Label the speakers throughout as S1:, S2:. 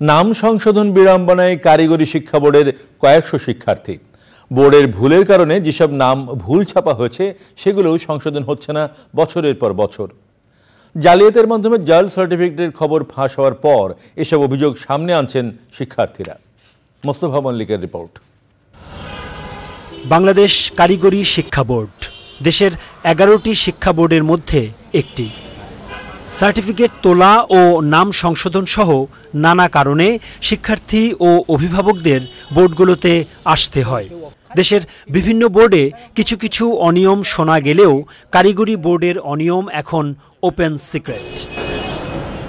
S1: নাম সংশোধন বিড়ম্বনায় কারিগরি শিক্ষা বোর্ডের কয়েকশো শিক্ষার্থী। বোর্ডের ভুলের কারণে যেসব নাম ভুল ছাপা হয়েছে সেগুলোও সংশোধন হচ্ছে না বছরের পর বছর। জালিয়াতের মাধ্যমে জাল সার্টিফিকেটের খবর ফাঁস হওয়ার পর এসব অভিযোগ সামনে আনছেন শিক্ষার্থীরা। মোস্তফা মল্লিকের রিপোর্ট।
S2: বাংলাদেশ কারিগরি শিক্ষা বোর্ড দেশের 11টি শিক্ষা বোর্ডের মধ্যে একটি। সার্টিফিকেট তোলা ও নাম সংশোধন সহ নানা কারণে শিক্ষার্থী ও অভিভাবকদের বোর্ডগুলোতে আসতে হয়। দেশের বিভিন্ন বোর্ডে কিছু কিছু অনিয়ম শোনা গেলেও কারিগরি বোর্ডের অনিয়ম এখন ওপেন সিক্রেট।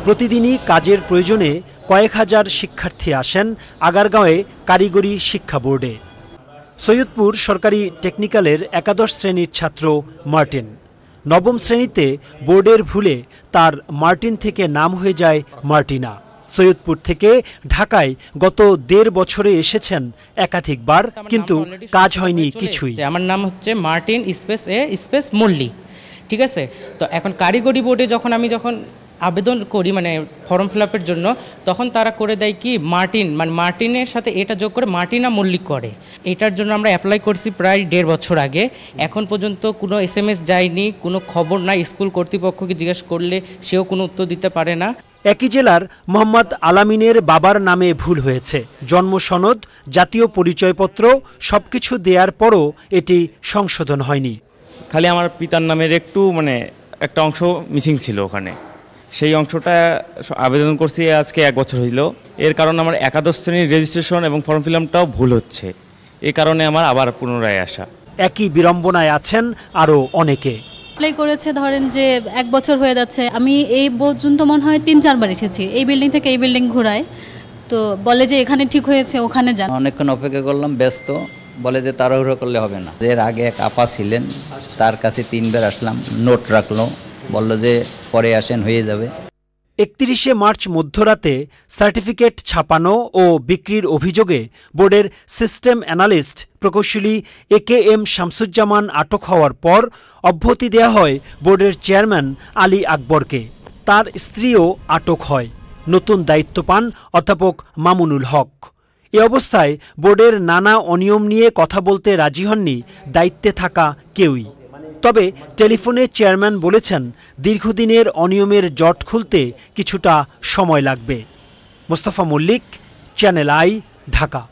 S2: প্রতিদিনই কাজের প্রয়োজনে কয়েক হাজার শিক্ষার্থী আসেন আগারগাঁওয়ে কারিগরি শিক্ষা বোর্ডে। সৈয়দপুর সরকারি টেকনিক্যালের একাদশ শ্রেণীর ছাত্র মার্টিন। নবম শ্রেণীতে বোর্ডের ভুলে তার মার্টিন থেকে নাম হয়ে যায় মার্টিনা। সৈয়দপুর থেকে ঢাকায় গত 1.5 বছরে এসেছেন একাধিকবার, কিন্তু কাজ হয়নি কিছুই।
S3: আমার নাম হচ্ছে মার্টিন স্পেস এ স্পেস মল্লিক, ঠিক আছে। তো এখন কারিগরি বোর্ডে যখন আবেদন করি ফর্ম ফিল আপের জন্য, তখন তারা করে দেয় কি মার্টিন মার্টিনের সাথে এটা যোগ করে মার্টিনা মল্লিক করে। এটার জন্য আমরা অ্যাপ্লাই করছি প্রায় 1.5 বছর আগে। এখন পর্যন্ত কোনো SMS যায়নি, কোনো খবর নাই। স্কুল কর্তৃপক্ষকে জিজ্ঞেস করলে সেও কোনো উত্তর দিতে পারে না।
S2: একই জেলার মোহাম্মদ আলামিনের বাবার নামে ভুল হয়েছে। জন্ম সনদ, জাতীয় পরিচয়পত্র সবকিছু দেওয়ার পরও এটি সংশোধন হয়নি।
S4: খালি আমার পিতার নামের একটা অংশ মিসিং ছিল ওখানে, সেই অংশটা আবেদন করছি আজকে 1 বছর হইল। এর কারণে আমার একাদশ শ্রেণীর রেজিস্ট্রেশন এবং ফর্ম ফিল আপটাও ভুল হচ্ছে। এই কারণে আমার আবার পুনরায় আসা।
S2: একই বিড়ম্বনায় আছেন আরও অনেকে।
S5: অ্যাপ্লাই করেছে ধরেন যে 1 বছর হয়ে যাচ্ছে। আমি এই পর্যন্ত মনে হয় 3-4 বার এসেছি। এই বিল্ডিং থেকে এই বিল্ডিং ঘোরায়, তো বলে যে এখানে ঠিক হয়েছে ওখানে যান।
S6: অনেকক্ষণ অপেক্ষা করলাম, ব্যস্ত, বলে যে তাড়াহুড়ো করলে হবে না। এর আগে এক আপা ছিলেন, তার কাছে 3 বার আসলাম, নোট রাখলো, বলল যে পরে আসেন, হয়ে যাবে।
S2: 31শে মার্চ মধ্যরাতে সার্টিফিকেট ছাপানো ও বিক্রির অভিযোগে বোর্ডের সিস্টেম অ্যানালিস্ট প্রকৌশলী AKM শামসুজ্জামান আটক হওয়ার পর অব্যাহতি দেয়া হয় বোর্ডের চেয়ারম্যান আলী আকবরকে। তার স্ত্রীও আটক হয়। নতুন দায়িত্ব পান অধ্যাপক মামুনুল হক। এ অবস্থায় বোর্ডের নানা অনিয়ম নিয়ে কথা বলতে রাজি হননি দায়িত্বে থাকা কেউই। তবে টেলিফোনে চেয়ারম্যান বলেছেন দীর্ঘদিনের অনিয়মের জট খুলতে কিছুটা সময় লাগবে। Mostafa Mallik, channel I, Dhaka.